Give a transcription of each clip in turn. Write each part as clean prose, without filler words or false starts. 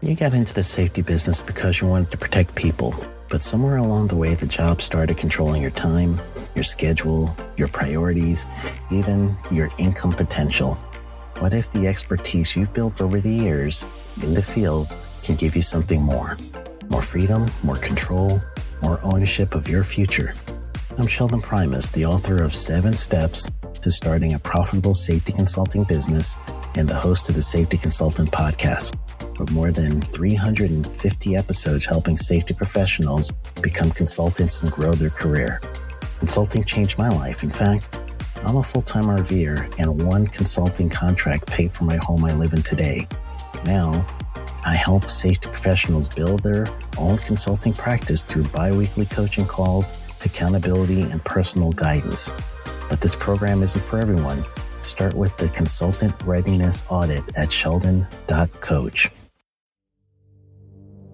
You got into the safety business because you wanted to protect people, but somewhere along the way, the job started controlling your time, your schedule, your priorities, even your income potential. What if the expertise you've built over the years in the field can give you something more? More freedom, more control, more ownership of your future. I'm Sheldon Primus, the author of 7 Steps to Starting a Profitable Safety Consulting Business and the host of the Safety Consultant Podcast, with more than 350 episodes helping safety professionals become consultants and grow their career. Consulting changed my life. In fact, I'm a full-time RVer, and one consulting contract paid for my home I live in today. Now, I help safety professionals build their own consulting practice through bi-weekly coaching calls, accountability, and personal guidance. But this program isn't for everyone. Start with the Consultant Readiness Audit at sheldon.coach.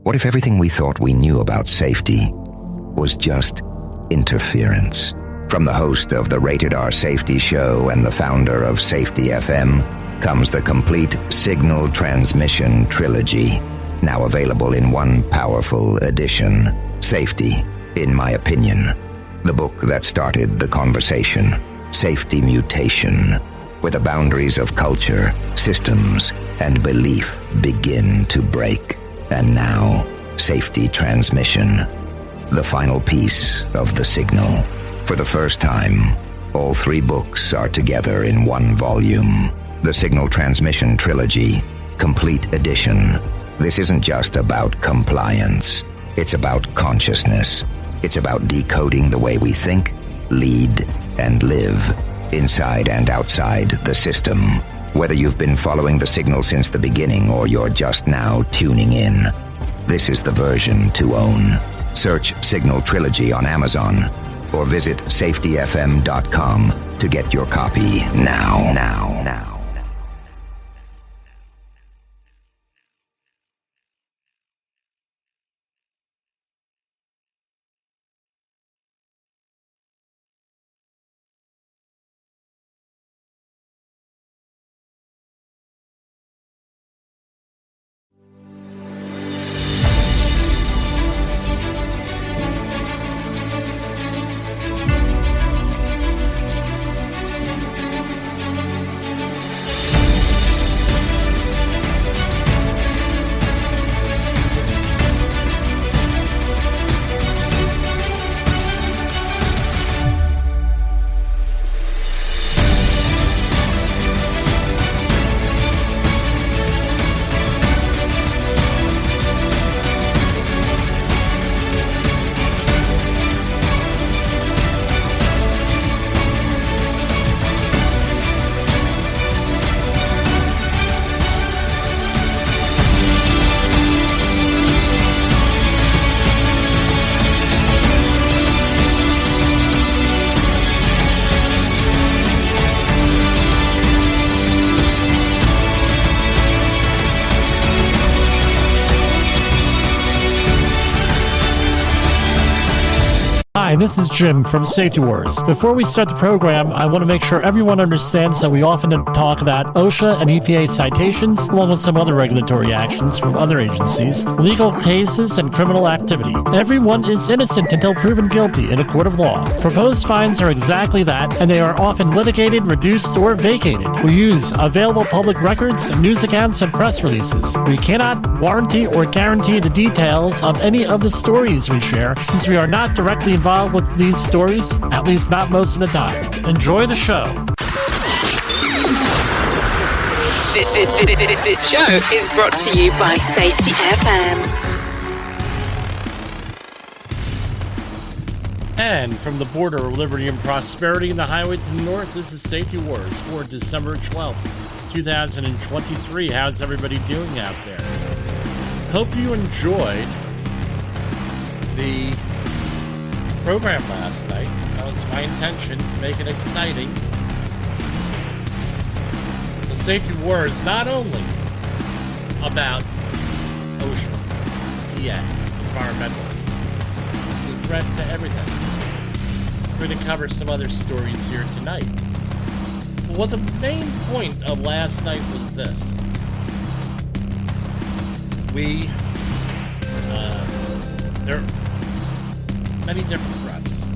What if everything we thought we knew about safety was just interference? From the host of the Rated R Safety Show and the founder of Safety FM comes the complete Signal Transmission Trilogy, now available in one powerful edition. Safety, in my opinion, the book that started the conversation. Safety Mutation, where the boundaries of culture, systems, and belief begin to break. And now, Safety Transmission, the final piece of the signal. For the first time, all 3 books are together in one volume. The Signal Transmission Trilogy, Complete Edition. This isn't just about compliance. It's about consciousness. It's about decoding the way we think, lead, and live, inside and outside the system. Whether you've been following the signal since the beginning or you're just now tuning in, this is the version to own. Search Signal Trilogy on Amazon or visit safetyfm.com to get your copy now. Hi, this is Jim from Safety Wars. Before we start the program, I want to make sure everyone understands that we often talk about OSHA and EPA citations, along with some other regulatory actions from other agencies, legal cases, and criminal activity. Everyone is innocent until proven guilty in a court of law. Proposed fines are exactly that, and they are often litigated, reduced, or vacated. We use available public records, news accounts, and press releases. We cannot warranty or guarantee the details of any of the stories we share, since we are not directly involved with these stories, at least not most of the time. Enjoy the show. This show is brought to you by Safety FM. And from the border of liberty and prosperity in the highway to the north, this is Safety Wars for December 12th, 2023. How's everybody doing out there? Hope you enjoyed the program last night. That was my intention, to make it exciting. The Safety War is not only about OSHA, EPA, environmentalists. It's a threat to everything. We're going to cover some other stories here tonight. Well, the main point of last night was this. there are many different threats.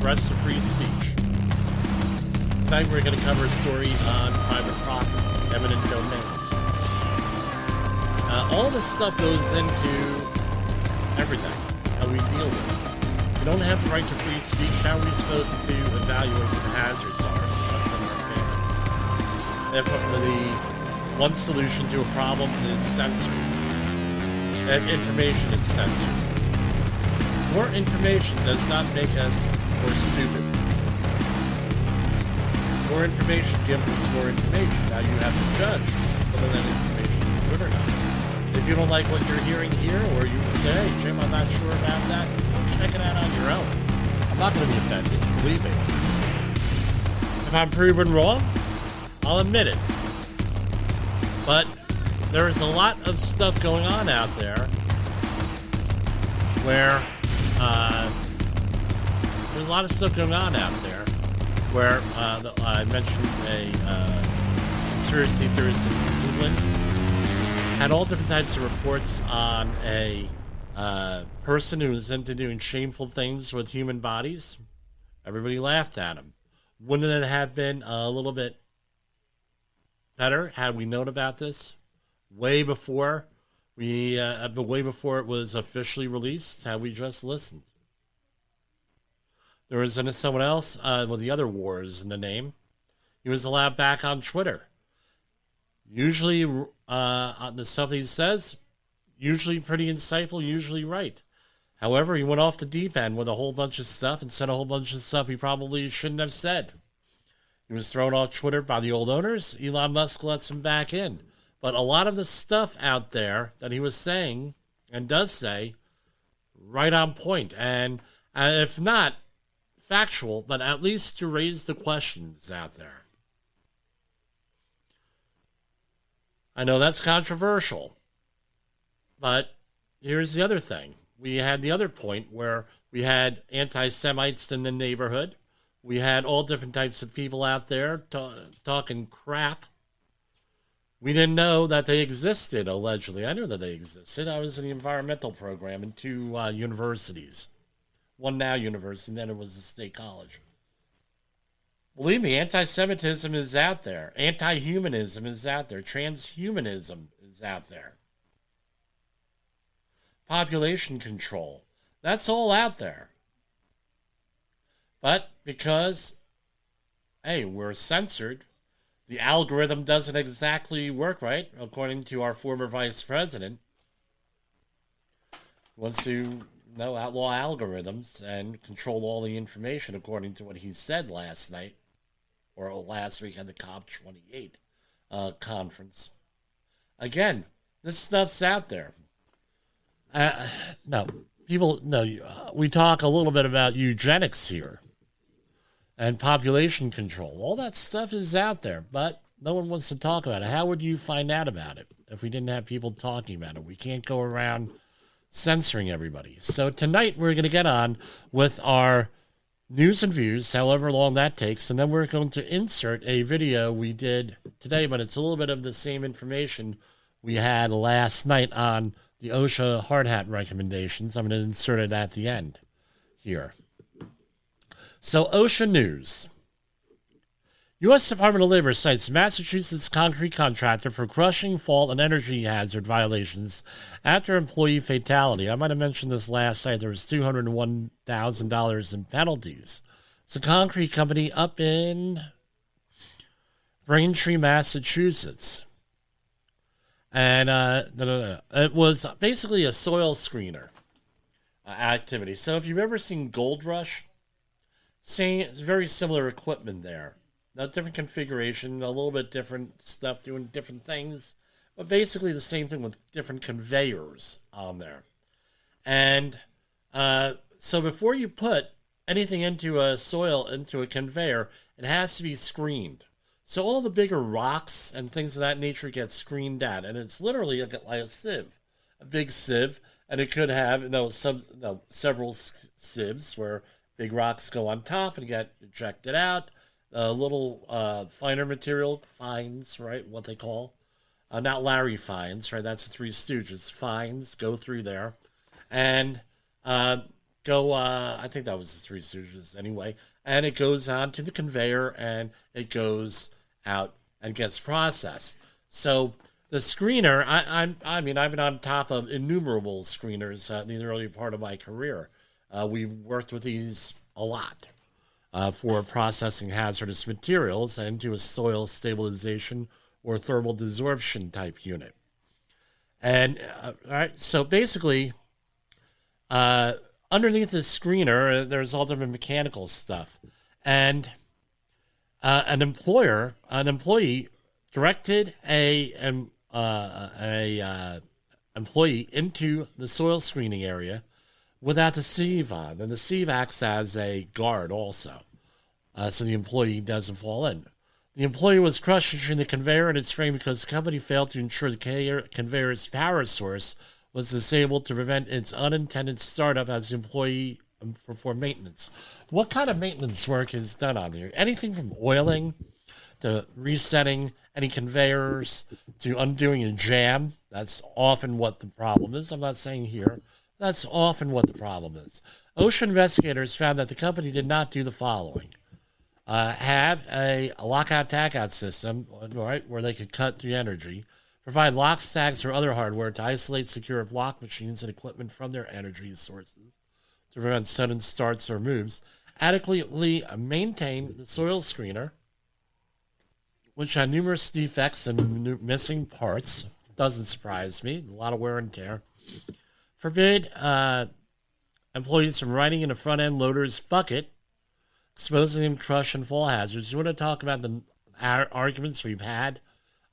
Threats to free speech. Tonight we're going to cover a story on private property, eminent domain. All this stuff goes into everything, how we deal with it. We don't have the right to free speech. How are we supposed to evaluate what the hazards are to us and our families? If the one solution to a problem is censored, if information is censored, more information does not make us more stupid. More information gives us more information. Now you have to judge whether that information is good or not. If you don't like what you're hearing here, or you say, hey, Jim, I'm not sure about that, check it out on your own. I'm not going to be offended, believe me. If I'm proven wrong, I'll admit it. But there is a lot of stuff going on out there where there's a lot of stuff going on out there where I mentioned a conspiracy theorist in England had all different types of reports on a person who was into doing shameful things with human bodies. Everybody laughed at him. Wouldn't it have been a little bit better had we known about this way before way before it was officially released? Had we just listened? There was someone else with the other wars in the name. He was allowed back on Twitter. Usually, on the stuff he says, usually pretty insightful, usually right. However, he went off the deep end with a whole bunch of stuff and said a whole bunch of stuff he probably shouldn't have said. He was thrown off Twitter by the old owners. Elon Musk lets him back in. But a lot of the stuff out there that he was saying and does say, right on point. And if not factual, but at least to raise the questions out there. I know that's controversial, but here's the other thing. We had the other point where we had anti-Semites in the neighborhood. We had all different types of people out there talking crap. We didn't know that they existed, allegedly. I knew that they existed. I was in the environmental program in two universities. One now university, and then it was a state college. Believe me, anti-Semitism is out there. Anti-humanism is out there. Transhumanism is out there. Population control. That's all out there. But because, hey, we're censored, the algorithm doesn't exactly work right, according to our former vice president. He wants to outlaw algorithms and control all the information, according to what he said last night, or last week at the COP28 conference. Again, this stuff's out there. We talk a little bit about eugenics here and population control. All that stuff is out there, but no one wants to talk about it. How would you find out about it if we didn't have people talking about it? We can't go around censoring everybody. So tonight we're going to get on with our news and views, however long that takes, and then we're going to insert a video we did today, but it's a little bit of the same information we had last night on the OSHA hard hat recommendations. I'm going to insert it at the end here. So OSHA news. U.S. Department of Labor cites Massachusetts concrete contractor for crushing, fault, and energy hazard violations after employee fatality. I might have mentioned this last night. There was $201,000 in penalties. It's a concrete company up in Braintree, Massachusetts. And it was basically a soil screener activity. So if you've ever seen Gold Rush, it's very similar equipment there. Now, different configuration, a little bit different stuff, doing different things, but basically the same thing with different conveyors on there. And so before you put anything into a conveyor, it has to be screened. So all the bigger rocks and things of that nature get screened out, and it's literally like a sieve, a big sieve, and it could have several sieves where big rocks go on top and get ejected out. A little finer material, fines, right, what they call, not Larry Fines, right? That's the Three Stooges. Fines, go through there. And I think that was the Three Stooges anyway. And it goes on to the conveyor and it goes out and gets processed. So the screener, I mean, I've been on top of innumerable screeners in the early part of my career. We've worked with these a lot for processing hazardous materials into a soil stabilization or thermal desorption type unit. And all right, so basically, underneath the screener, there's all different mechanical stuff, and an employee directed a employee into the soil screening area without the sieve on, and the sieve acts as a guard also, so the employee doesn't fall in. The employee was crushed between the conveyor and its frame because the company failed to ensure the conveyor's power source was disabled to prevent its unintended startup as the employee performed maintenance. What kind of maintenance work is done on here? Anything from oiling to resetting any conveyors to undoing a jam. That's often what the problem is. I'm not saying here. That's often what the problem is. OSHA investigators found that the company did not do the following. Have a lockout-tagout system, right, where they could cut the energy, provide lock stacks or other hardware to isolate secure lock machines and equipment from their energy sources to prevent sudden starts or moves, adequately maintain the soil screener, which had numerous defects and missing parts. Doesn't surprise me. A lot of wear and tear. Forbid employees from riding in a front-end loader's bucket, exposing them to crush and fall hazards. You want to talk about the arguments we've had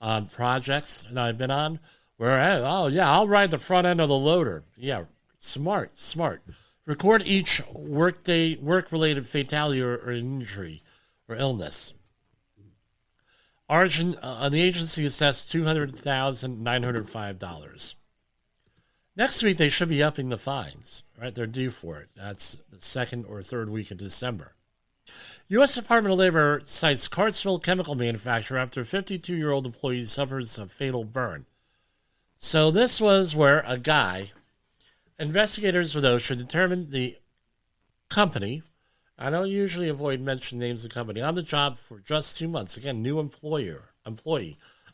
on projects that I've been on where, oh, yeah, I'll ride the front end of the loader. Yeah, smart. Record each work-related fatality or injury or illness. The agency assessed $200,905. Next week, they should be upping the fines, right? They're due for it. That's the second or third week of December. U.S. Department of Labor cites Cartsville chemical manufacturer after a 52-year-old employee suffers a fatal burn. So this was where a guy, investigators with OSHA determined the company, I don't usually avoid mentioning names of the company, on the job for just 2 months. Again, new employee,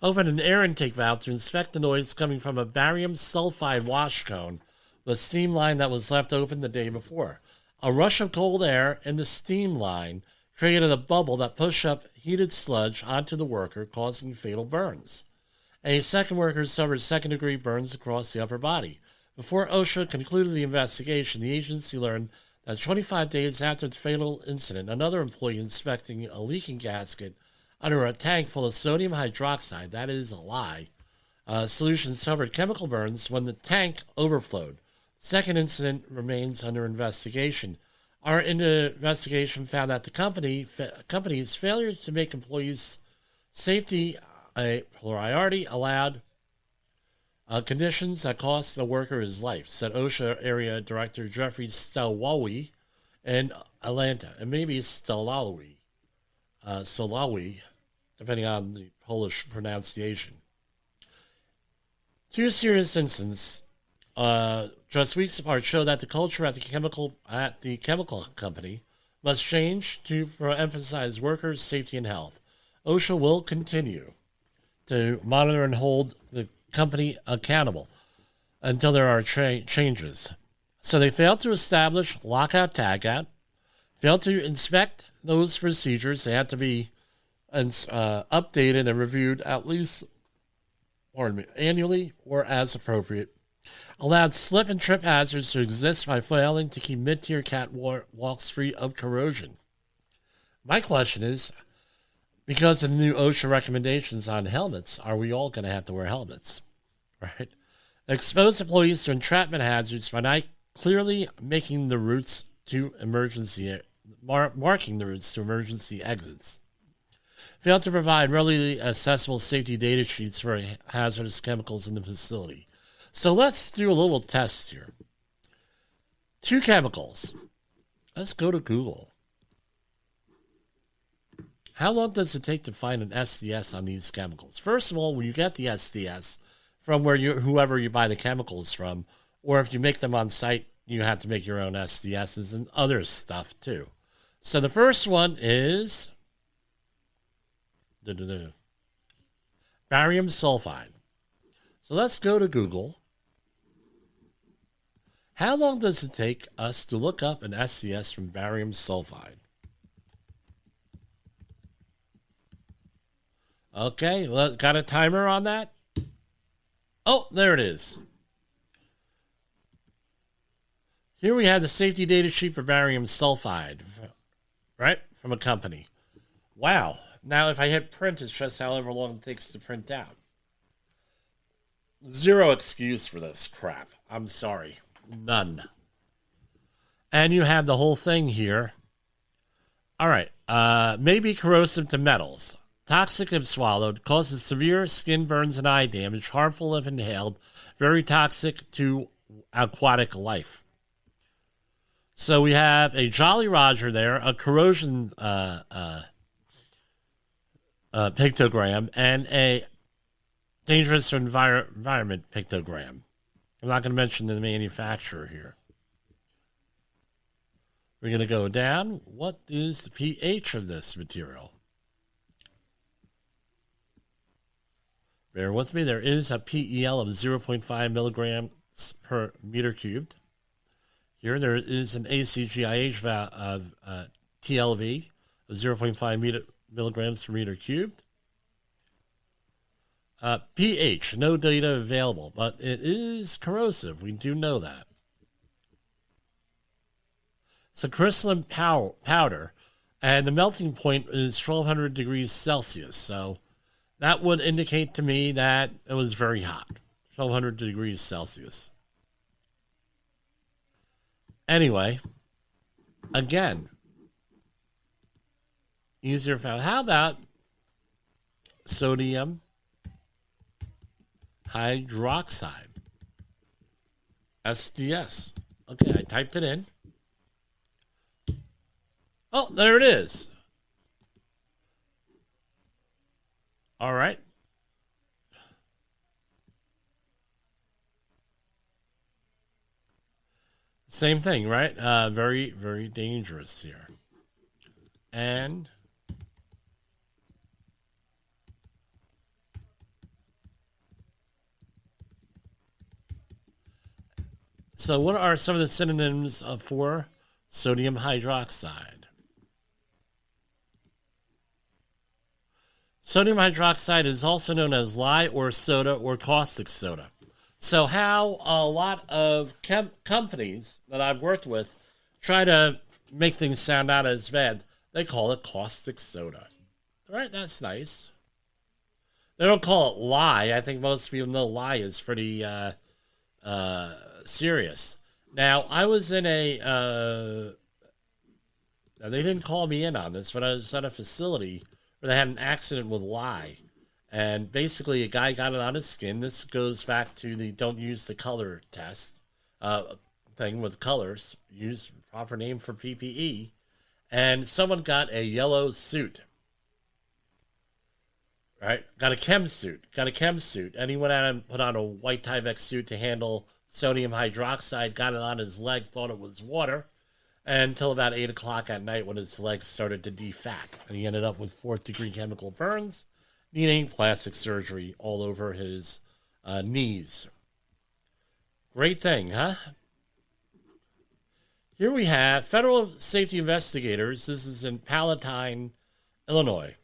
opened an air intake valve to inspect the noise coming from a barium sulfide wash cone, the steam line that was left open the day before. A rush of cold air in the steam line created a bubble that pushed up heated sludge onto the worker, causing fatal burns. A second worker suffered second-degree burns across the upper body. Before OSHA concluded the investigation, the agency learned that 25 days after the fatal incident, another employee inspecting a leaking gasket under a tank full of sodium hydroxide, that is a lie, solution suffered chemical burns when the tank overflowed. Second incident remains under investigation. Our investigation found that the company's failure to make employees' safety a priority allowed conditions that cost the worker his life, said OSHA Area Director Jeffrey Stalawi in Atlanta. And maybe Stalawi, depending on the Polish pronunciation. Two serious incidents just weeks apart show that the culture at the chemical company must change to emphasize workers' safety and health. OSHA will continue to monitor and hold the company accountable until there are changes. So they failed to establish lockout tagout, failed to inspect those procedures. They had to be updated and reviewed at least annually or as appropriate. Allowed slip and trip hazards to exist by failing to keep mid-tier catwalks free of corrosion. My question is, because of the new OSHA recommendations on helmets, are we all going to have to wear helmets? Right? Expose employees to entrapment hazards by not clearly marking the routes to emergency exits. Failed to provide readily accessible safety data sheets for hazardous chemicals in the facility. So let's do a little test here. Two chemicals. Let's go to Google. how long does it take to find an SDS on these chemicals? First of all, when you get the SDS from whoever you buy the chemicals from, or if you make them on site, you have to make your own SDSs and other stuff too. So the first one is barium sulfide. So let's go to Google. How long does it take us to look up an SDS from barium sulfide? Okay, well, got a timer on that? Oh, there it is. Here we have the safety data sheet for barium sulfide, right, from a company. Wow. Now, if I hit print, it's just however long it takes to print out. Zero excuse for this crap. I'm sorry. None. And you have the whole thing here. All right. May be corrosive to metals. Toxic if swallowed. Causes severe skin burns and eye damage. Harmful if inhaled. Very toxic to aquatic life. So we have a Jolly Roger there, a corrosion pictogram, and a dangerous environment pictogram. I'm not going to mention the manufacturer here. We're going to go down. What is the pH of this material? Bear with me. There is a PEL of 0.5 milligrams per meter cubed. Here there is an ACGIH of TLV of 0.5 milligrams per meter cubed. pH, no data available, but it is corrosive. We do know that. It's a crystalline powder, and the melting point is 1200 degrees Celsius. So that would indicate to me that it was very hot, 1200 degrees Celsius. Anyway, again, easier found. How about sodium hydroxide? SDS. Okay, I typed it in. Oh, there it is. All right. Same thing, right? Very, very dangerous here. And so what are some of the synonyms for sodium hydroxide? Sodium hydroxide is also known as lye or soda or caustic soda. So how a lot of companies that I've worked with try to make things sound not as bad, they call it caustic soda. All right, that's nice. They don't call it lye. I think most people know lye is pretty serious. Now, I was in they didn't call me in on this, but I was at a facility where they had an accident with lye. And basically, a guy got it on his skin. This goes back to the don't use the color test thing with colors. Use proper name for PPE. And someone got a yellow suit. Right? Got a chem suit. And he went out and put on a white Tyvek suit to handle sodium hydroxide. Got it on his leg. Thought it was water. Until about 8 o'clock at night when his legs started to defat. And he ended up with 4th-degree chemical burns, needing plastic surgery all over his knees. Great thing, huh? Here we have federal safety investigators. This is in Palatine, Illinois.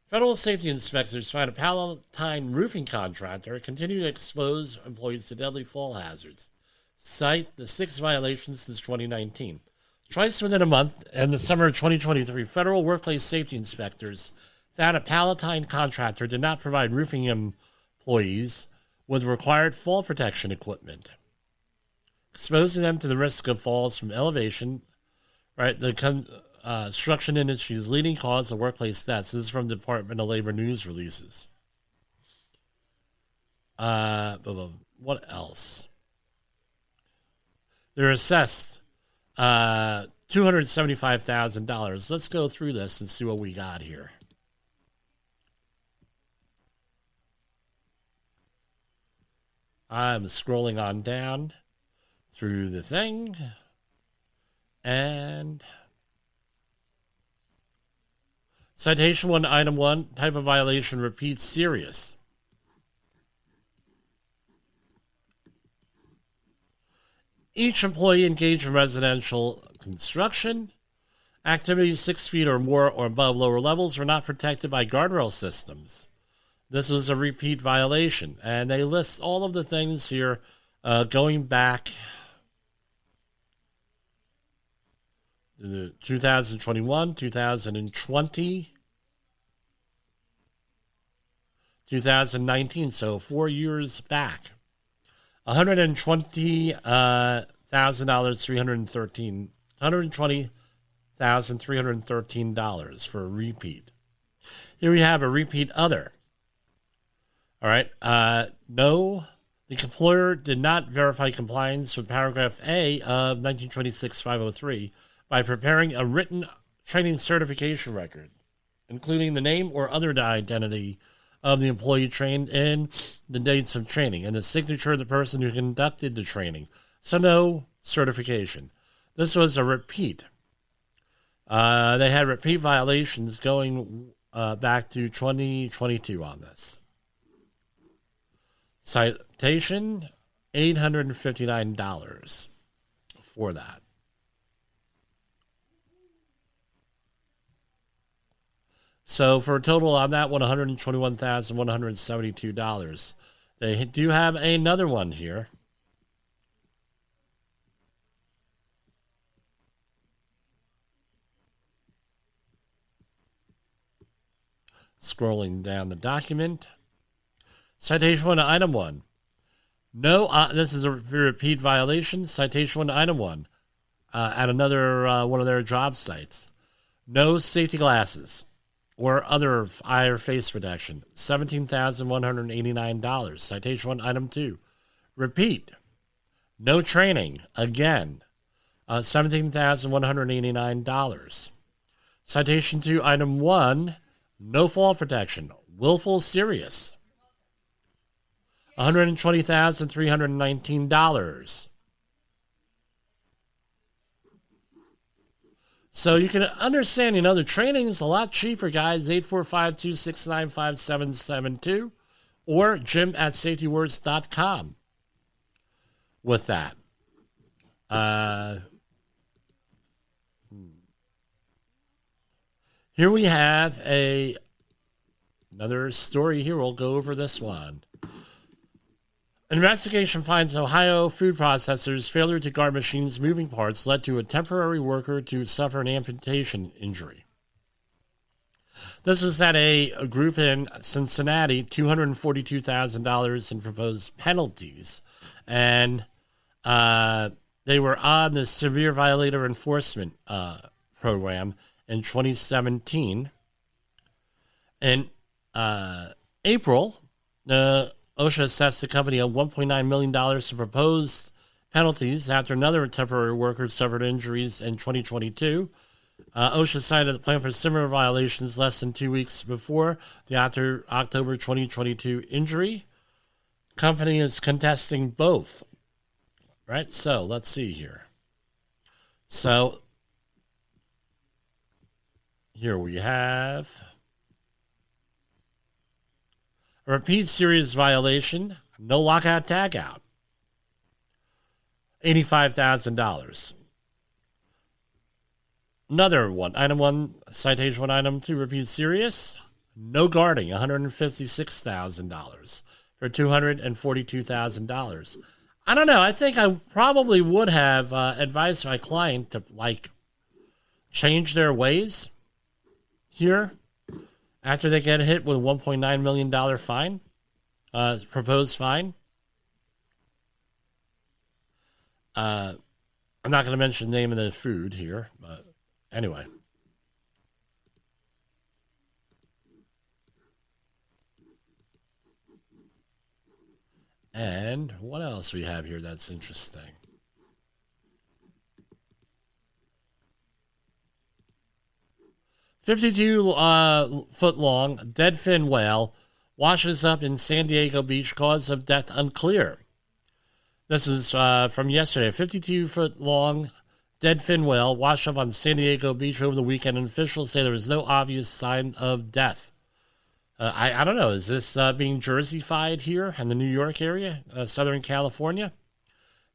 Federal safety inspectors find a Palatine roofing contractor continue to expose employees to deadly fall hazards. Cite the 6 violations since 2019. Twice within a month, in the summer of 2023, federal workplace safety inspectors found a Palatine contractor did not provide roofing employees with required fall protection equipment, exposing them to the risk of falls from elevation. Right, the construction industry's leading cause of workplace deaths. This is from the Department of Labor news releases. What else? They're assessed $275,000. Let's go through this and see what we got here. I'm scrolling on down through the thing, and citation 1, item 1, type of violation, repeat serious. Each employee engaged in residential construction activities 6 feet or more or above lower levels are not protected by guardrail systems. This is a repeat violation, and they list all of the things here going back to 2021, 2020, 2019, so 4 years back. $120,313 for a repeat. Here we have a repeat other. All right. No, the employer did not verify compliance with paragraph A of 1926-503 by preparing a written training certification record, including the name or other identity of the employee trained in, the dates of training, and the signature of the person who conducted the training. So no certification. This was a repeat. They had repeat violations going back to 2022 on this. Citation, $859 for that. So for a total on that one, $121,172. They do have another one here. Scrolling down the document. Citation 1 to item 1. No, this is a repeat violation. Citation 1 to item 1 at another one of their job sites. No safety glasses or other eye or face protection, $17,189. Citation 1, item 2. Repeat. No training, again, $17,189. Citation 2, item 1. No fall protection, willful serious, $120,319. So you can understand, the training is a lot cheaper, guys. 845-269-5772 or jim@safetywords.com with that. Here we have another story here. We'll go over this one. Investigation finds Ohio food processors' failure to guard machines' moving parts led to a temporary worker to suffer an amputation injury. This was at a group in Cincinnati, $242,000 in proposed penalties. And they were on the Severe Violator Enforcement Program in 2017. In April, OSHA assessed the company a $1.9 million for proposed penalties after another temporary worker suffered injuries in 2022. OSHA cited the plan for similar violations less than 2 weeks before the October 2022 injury. Company is contesting both. Right? So let's see here. So here we have a repeat serious violation, no lockout tagout, $85,000. Another one, item 1, citation 1, item 2, repeat serious, no guarding, $156,000 for $242,000. I don't know. I think I probably would have advised my client to change their ways here after they get hit with a $1.9 million fine, proposed fine. I'm not going to mention the name of the food here, but anyway. And what else we have here that's interesting? $52 long dead fin whale washes up in San Diego beach, cause of death unclear. This is from yesterday. A 52-foot-long dead fin whale washed up on San Diego beach over the weekend, and officials say there was no obvious sign of death. I don't know. Is this being Jersey-fied here in the New York area, Southern California?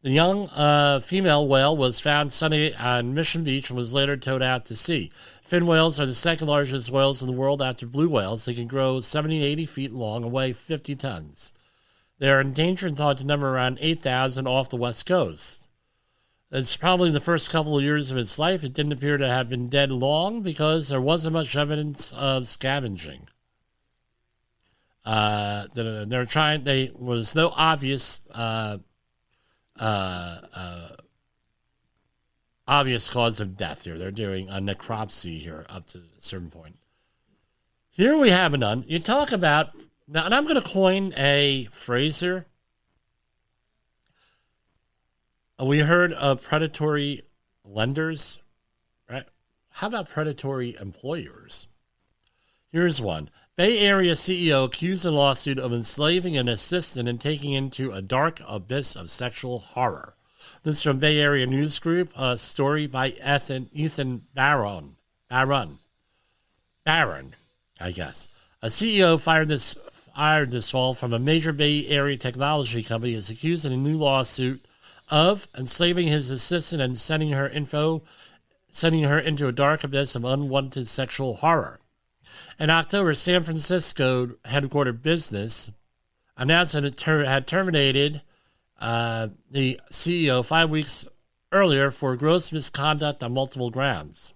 The young female whale was found Sunday on Mission Beach and was later towed out to sea. Fin whales are the second largest whales in the world after blue whales. They can grow 70 to 80 feet long and weigh 50 tons. They are endangered and thought to number around 8,000 off the west coast. It's probably the first couple of years of its life. It didn't appear to have been dead long because there wasn't much evidence of scavenging. There was no obvious obvious cause of death here. They're doing a necropsy here up to a certain point. Here we have none. You talk about, now, and I'm going to coin a phrase here. We heard of predatory lenders, right? How about predatory employers? Here's one. Bay Area CEO accused in a lawsuit of enslaving an assistant and taking into a dark abyss of sexual horror. This is from Bay Area News Group, a story by Ethan Barron, I guess. A CEO fired this fall from a major Bay Area technology company is accused in a new lawsuit of enslaving his assistant and sending her into a dark abyss of unwanted sexual horror. In October, San Francisco headquartered business announced that it had terminated the CEO 5 weeks earlier for gross misconduct on multiple grounds.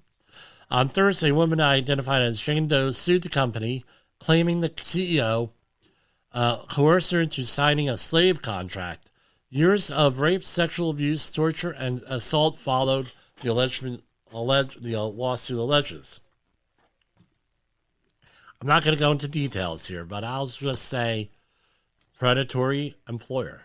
On Thursday, a woman identified as Jane Doe sued the company, claiming the CEO coerced her into signing a slave contract. Years of rape, sexual abuse, torture, and assault followed, the lawsuit alleges. I'm not going to go into details here, but I'll just say predatory employer.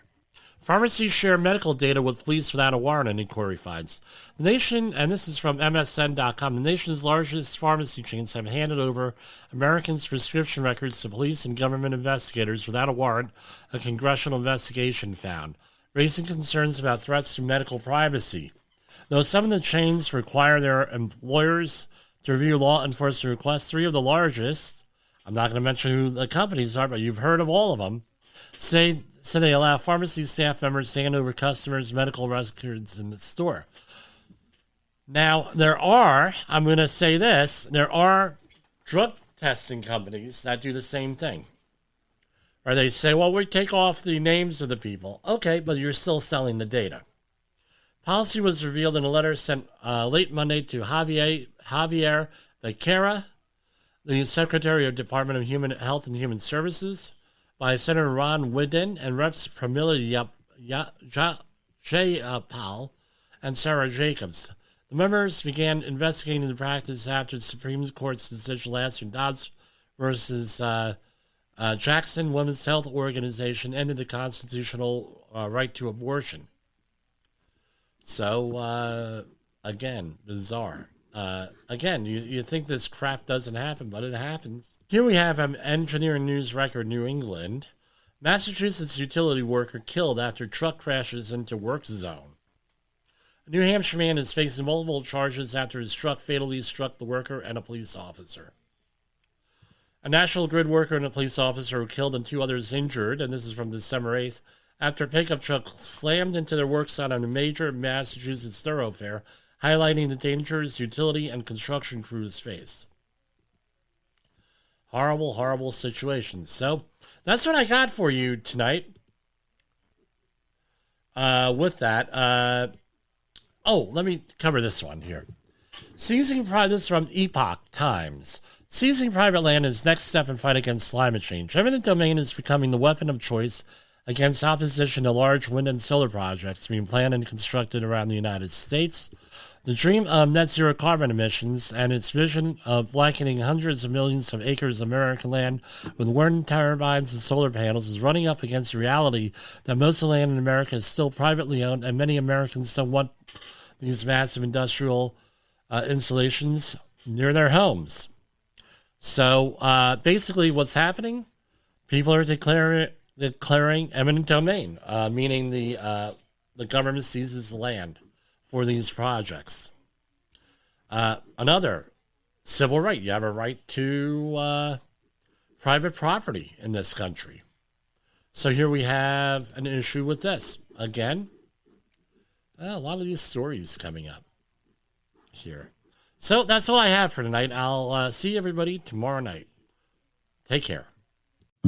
Pharmacies share medical data with police without a warrant, an inquiry finds. The nation, and this is from MSN.com, the nation's largest pharmacy chains have handed over Americans' prescription records to police and government investigators without a warrant, a congressional investigation found, raising concerns about threats to medical privacy. Though some of the chains require their employers to review law enforcement requests, three of the largest, I'm not going to mention who the companies are, but you've heard of all of them, say they allow pharmacy staff members to hand over customers' medical records in the store. Now, I'm going to say this, there are drug testing companies that do the same thing. Or they say, well, we take off the names of the people. Okay, but you're still selling the data. Policy was revealed in a letter sent late Monday to Javier Becerra, the Secretary of Department of Human Health and Human Services, by Senator Ron Wyden and Reps Pramila Jayapal and Sarah Jacobs. The members began investigating the practice after the Supreme Court's decision last year. Dobbs versus Jackson Women's Health Organization ended the constitutional right to abortion. So, again, bizarre. Again, you think this crap doesn't happen, but it happens. Here we have an Engineering News Record, New England. Massachusetts utility worker killed after truck crashes into work zone. A New Hampshire man is facing multiple charges after his truck fatally struck the worker and a police officer. A National Grid worker and a police officer were killed and 2 others injured, and this is from December 8th, after a pickup truck slammed into their work site on a major Massachusetts thoroughfare, highlighting the dangers utility and construction crews face. Horrible, horrible situations. So, that's what I got for you tonight. With that, let me cover this one here. Seizing private, this is from Epoch Times. Seizing private land is next step in fight against climate change. Eminent domain is becoming the weapon of choice against opposition to large wind and solar projects being planned and constructed around the United States. The dream of net zero carbon emissions and its vision of blanketing hundreds of millions of acres of American land with wind turbines and solar panels is running up against the reality that most of the land in America is still privately owned, and many Americans don't want these massive industrial installations near their homes. So basically what's happening, people are declaring declaring eminent domain, meaning the government seizes the land for these projects. Another civil right. You have a right to private property in this country. So here we have an issue with this. Again, a lot of these stories coming up here. So that's all I have for tonight. I'll see everybody tomorrow night. Take care.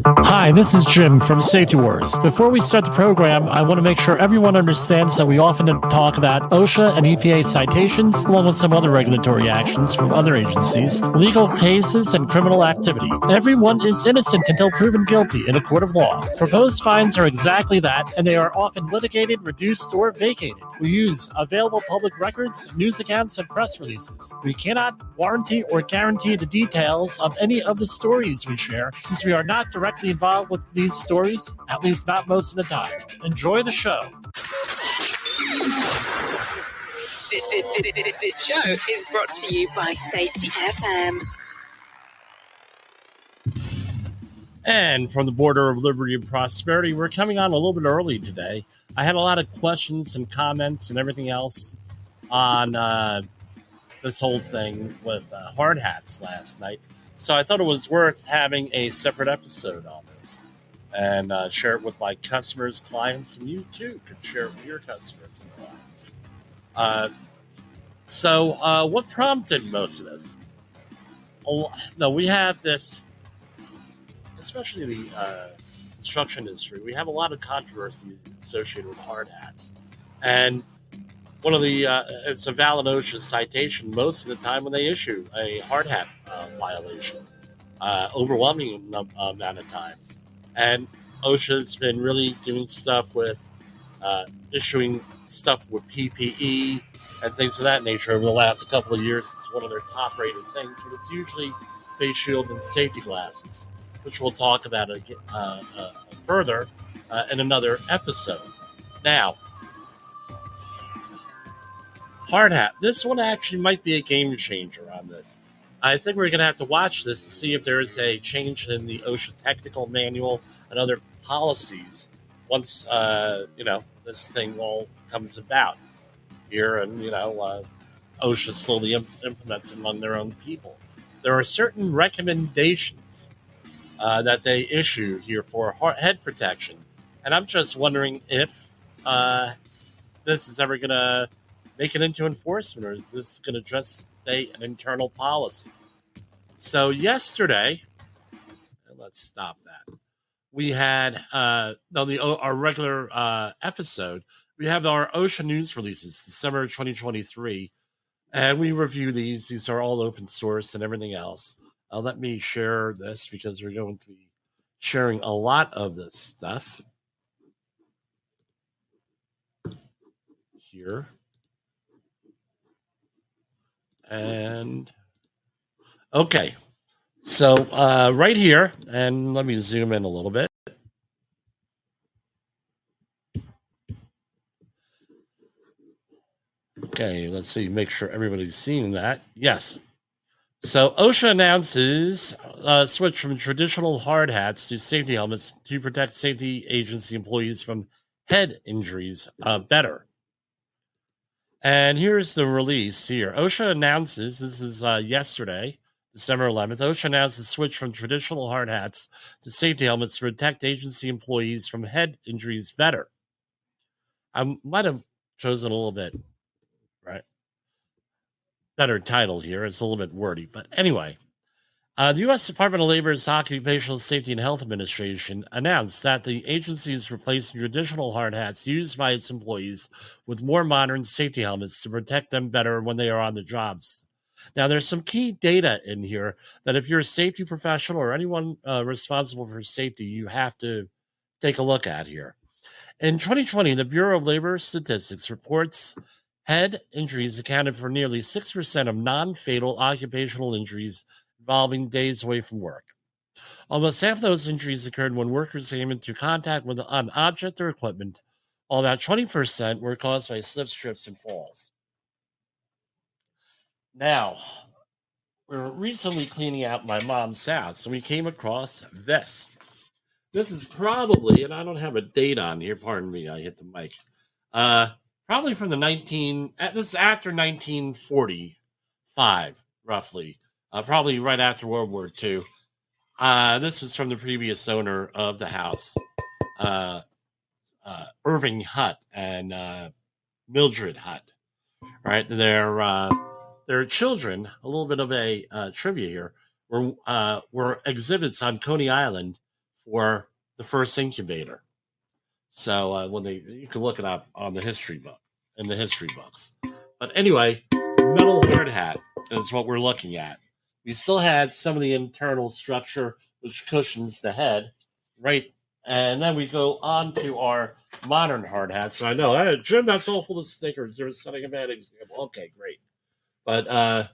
Hi, this is Jim from Safety Wars. Before we start the program, I want to make sure everyone understands that we often talk about OSHA and EPA citations, along with some other regulatory actions from other agencies, legal cases, and criminal activity. Everyone is innocent until proven guilty in a court of law. Proposed fines are exactly that, and they are often litigated, reduced, or vacated. We use available public records, news accounts, and press releases. We cannot warranty or guarantee the details of any of the stories we share, since we are not directly involved with these stories, at least not most of the time. Enjoy the show. This show is brought to you by Safety FM. And from the border of liberty and prosperity, we're coming on a little bit early today. I had a lot of questions and comments and everything else on this whole thing with hard hats last night. So I thought it was worth having a separate episode on this and share it with my customers, clients, and you too can share it with your customers and clients. So what prompted most of this? No, we have this, especially the construction industry. We have a lot of controversy associated with hard hats. And one of the, it's a valid OSHA citation most of the time when they issue a hard hat violation, overwhelming amount of times. And OSHA's been really doing stuff with issuing stuff with PPE and things of that nature over the last couple of years. It's one of their top rated things, but it's usually face shield and safety glasses, which we'll talk about further in another episode. Now, hard hat. This one actually might be a game changer on this. I think we're going to have to watch this to see if there is a change in the OSHA technical manual and other policies once, this thing all comes about here and, OSHA slowly implements among their own people. There are certain recommendations that they issue here for head protection. And I'm just wondering if this is ever going to make it into enforcement, or is this going to just stay an internal policy? So yesterday, let's stop that. We had our regular episode. We have our OSHA news releases, December 2023, and we review these. These are all open source and everything else. Let me share this because we're going to be sharing a lot of this stuff here. And okay, so right here, and let me zoom in a little bit. Okay, let's see, make sure everybody's seeing that. Yes. So OSHA announces a switch from traditional hard hats to safety helmets to protect safety agency employees from head injuries better. And here's the release here. OSHA announces, this is yesterday, December 11th, OSHA announced the switch from traditional hard hats to safety helmets to protect agency employees from head injuries better. I might have chosen a little bit, right? Better title here. It's a little bit wordy. But anyway, the U.S. Department of Labor's Occupational Safety and Health Administration announced that the agency is replacing traditional hard hats used by its employees with more modern safety helmets to protect them better when they are on the jobs. Now, there's some key data in here that if you're a safety professional or anyone responsible for safety, you have to take a look at here. In 2020, the Bureau of Labor Statistics reports head injuries accounted for nearly 6% of non-fatal occupational injuries involving days away from work. Almost half of those injuries occurred when workers came into contact with an object or equipment, while about 20% were caused by slips, trips, and falls. Now, we were recently cleaning out my mom's house, and we came across this. this is probably, and I don't have a date on here. Pardon me, I hit the mic. Probably from this is after 1945, roughly. Probably right after World War II. This is from the previous owner of the house, Irving Hutt and Mildred Hutt. Right, their children. A little bit of a trivia here. Were exhibits on Coney Island for the first incubator. So you can look it up on the history book in the history books. But anyway, metal hard hat is what we're looking at. We still had some of the internal structure which cushions the head, right? And then we go on to our modern hard hats. And I know, hey, Jim, that's all full of stickers. You're setting a bad example. Okay, great. But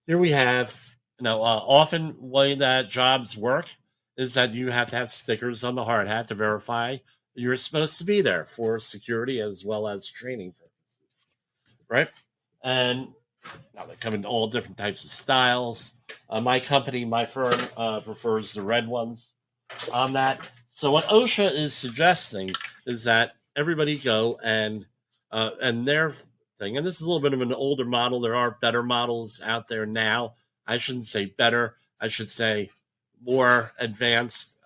here we have, often way that jobs work is that you have to have stickers on the hard hat to verify you're supposed to be there for security as well as training purposes, right? And now they come in all different types of styles. My firm, prefers the red ones on that. So what OSHA is suggesting is that everybody go and their thing, and this is a little bit of an older model. There are better models out there now. I shouldn't say better. I should say more advanced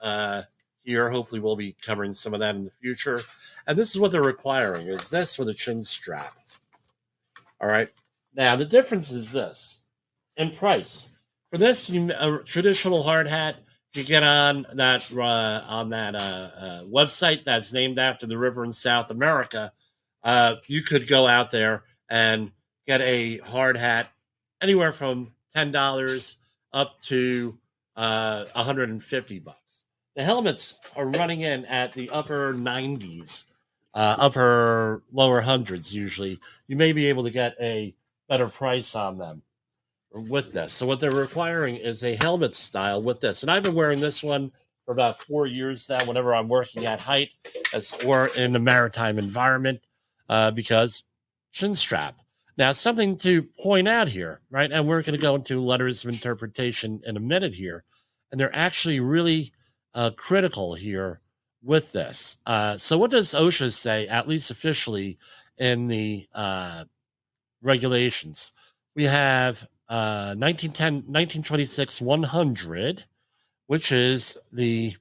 here. Hopefully we'll be covering some of that in the future. And this is what they're requiring, is this with a chin strap. All right. Now, the difference is this in price. For this, a traditional hard hat, you get on that website that's named after the river in South America. You could go out there and get a hard hat anywhere from $10 up to $150. The helmets are running in at the upper 90s, upper lower hundreds usually. You may be able to get a better price on them with this. So what they're requiring is a helmet style with this. And I've been wearing this one for about 4 years now whenever I'm working at height or in the maritime environment because chin strap. Now, something to point out here, right? And we're going to go into letters of interpretation in a minute here. And they're actually really critical here with this. So what does OSHA say, at least officially, in the regulations? We have 1926 100, which is the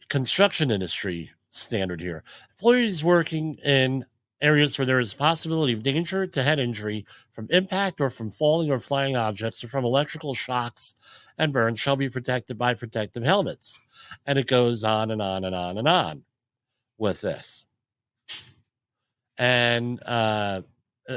construction industry standard here. Employees working in areas where there is possibility of danger to head injury from impact or from falling or flying objects or from electrical shocks and burns shall be protected by protective helmets. And it goes on and on and on and on with this. And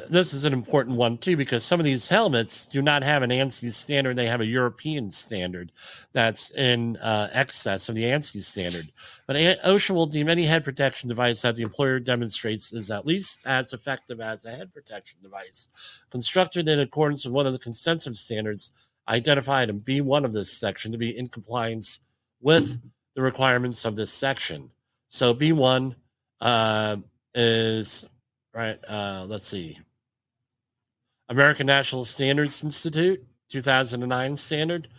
this is an important one, too, because some of these helmets do not have an ANSI standard. They have a European standard that's in excess of the ANSI standard. But OSHA will deem any head protection device that the employer demonstrates is at least as effective as a head protection device, constructed in accordance with one of the consensus standards identified in B1 of this section to be in compliance with the requirements of this section. So B1 is... right, let's see. American National Standards Institute, 2009 standard,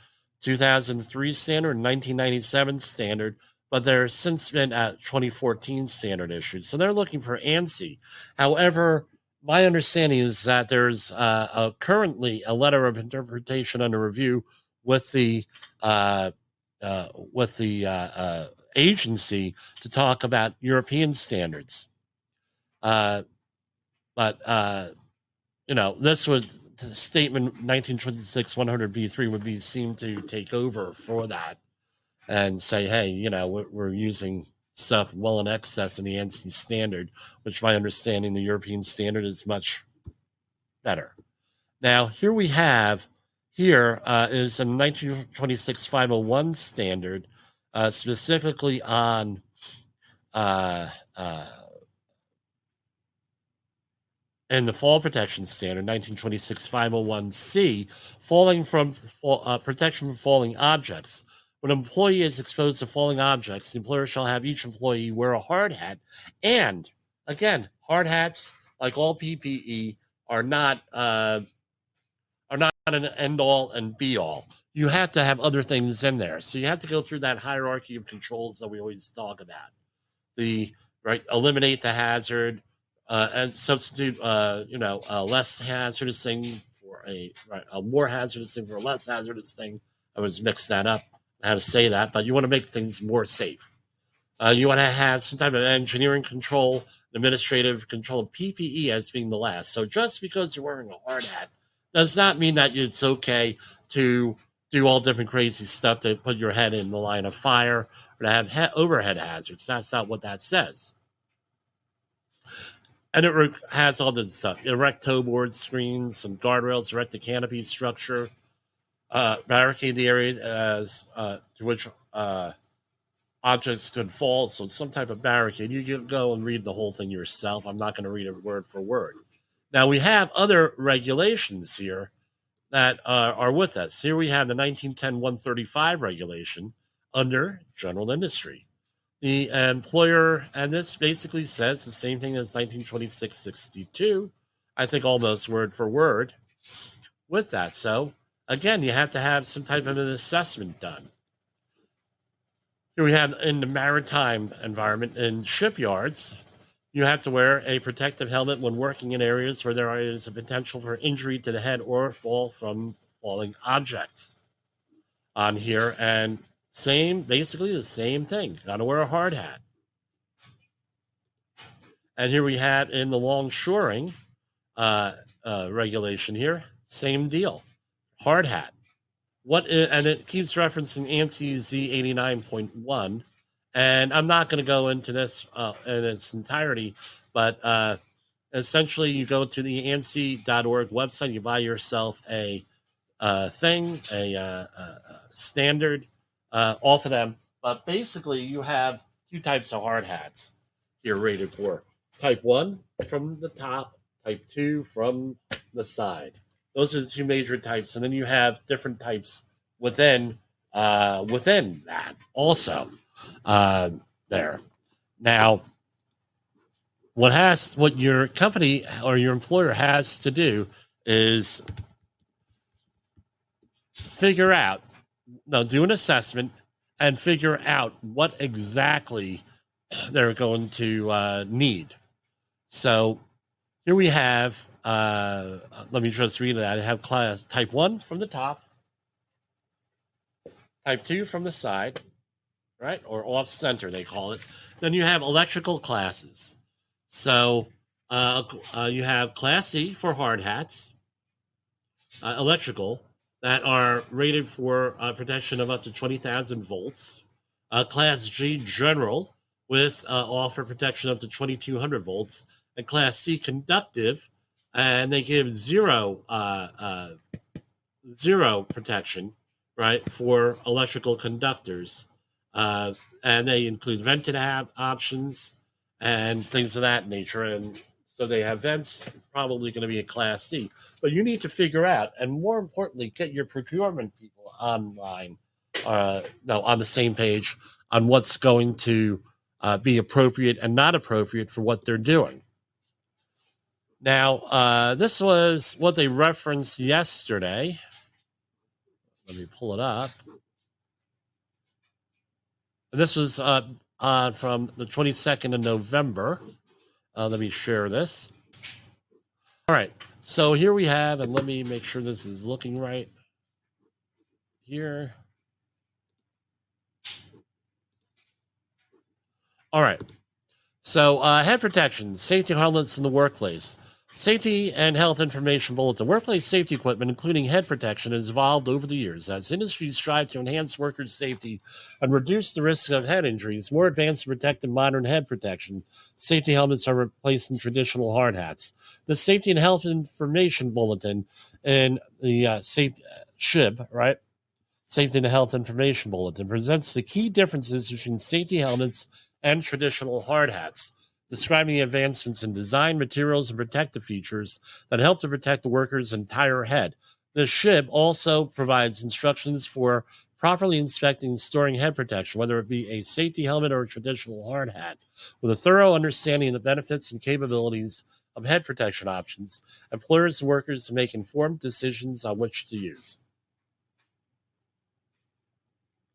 2003 standard, 1997 standard, but there's since been a 2014 standard issued. So they're looking for ANSI. However, my understanding is that there's currently a letter of interpretation under review with the agency to talk about European standards. But this would statement 1926 100B3 would be seem to take over for that and say, hey, we're using stuff well in excess of the ANSI standard, which my understanding the European standard is much better. Now, here we have is a 1926 501 standard specifically on and the Fall Protection Standard, 1926 501C, protection from falling objects. When an employee is exposed to falling objects, the employer shall have each employee wear a hard hat. And, again, hard hats, like all PPE, are not an end-all and be-all. you have to have other things in there. So you have to go through that hierarchy of controls that we always talk about. Eliminate the hazard, and substitute, a less hazardous thing for a more hazardous thing for a less hazardous thing. I was mixed that up, how to say that, but you want to make things more safe. You want to have some type of engineering control, administrative control, PPE as being the last. So just because you're wearing a hard hat does not mean that it's okay to do all different crazy stuff to put your head in the line of fire or to have overhead hazards. That's not what that says. And it has all this stuff: erect toe board screens and guardrails, erect the canopy structure, barricade the area as to which objects could fall. So some type of barricade. You can go and read the whole thing yourself. I'm not going to read it word for word. Now we have other regulations here that are with us. Here we have the 1910-135 regulation under general industry. The employer, and this basically says the same thing as 1926-62, I think almost word for word with that. So again, you have to have some type of an assessment done. Here we have in the maritime environment, in shipyards, you have to wear a protective helmet when working in areas where there is a potential for injury to the head or fall from falling objects on here. And basically the same thing. Got to wear a hard hat. And here we have in the longshoring regulation here, same deal. Hard hat. And it keeps referencing ANSI Z89.1. And I'm not going to go into this in its entirety, but essentially you go to the ANSI.org website, you buy yourself a standard off of them. But basically you have two types of hard hats you're rated for. Type 1 from the top, type 2 from the side. Those are the two major types. And then you have different types within that also. There. Now, what your company or your employer has to do is do an assessment and figure out what exactly they're going to need. So here we have, let me just read that. I have class type 1 from the top, type 2 from the side, right? Or off center, they call it. Then you have electrical classes. So you have Class C for hard hats, electrical, that are rated for protection of up to 20,000 volts. Class G General with offer protection up to 2,200 volts. And Class C Conductive, and they give zero protection, right, for electrical conductors. And they include vented options and things of that nature. And so they have vents, probably going to be a Class C. But you need to figure out, and more importantly, get your procurement people on the same page on what's going to be appropriate and not appropriate for what they're doing. Now, this was what they referenced yesterday. Let me pull it up. This was from the 22nd of November. Let me share this. All right. So here we have, and let me make sure this is looking right here. All right. So head protection, safety helmets in the workplace. Safety and health information bulletin. Workplace safety equipment, including head protection, has evolved over the years. As industries strive to enhance workers' safety and reduce the risk of head injuries, more advanced and protective modern head protection, safety helmets are replacing traditional hard hats. The Safety and Health Information Bulletin in the SHIB, right? Safety and Health Information Bulletin presents the key differences between safety helmets and traditional hard hats, describing the advancements in design, materials, and protective features that help to protect the worker's entire head. The SHIB also provides instructions for properly inspecting and storing head protection, whether it be a safety helmet or a traditional hard hat. With a thorough understanding of the benefits and capabilities of head protection options, employers and workers to make informed decisions on which to use.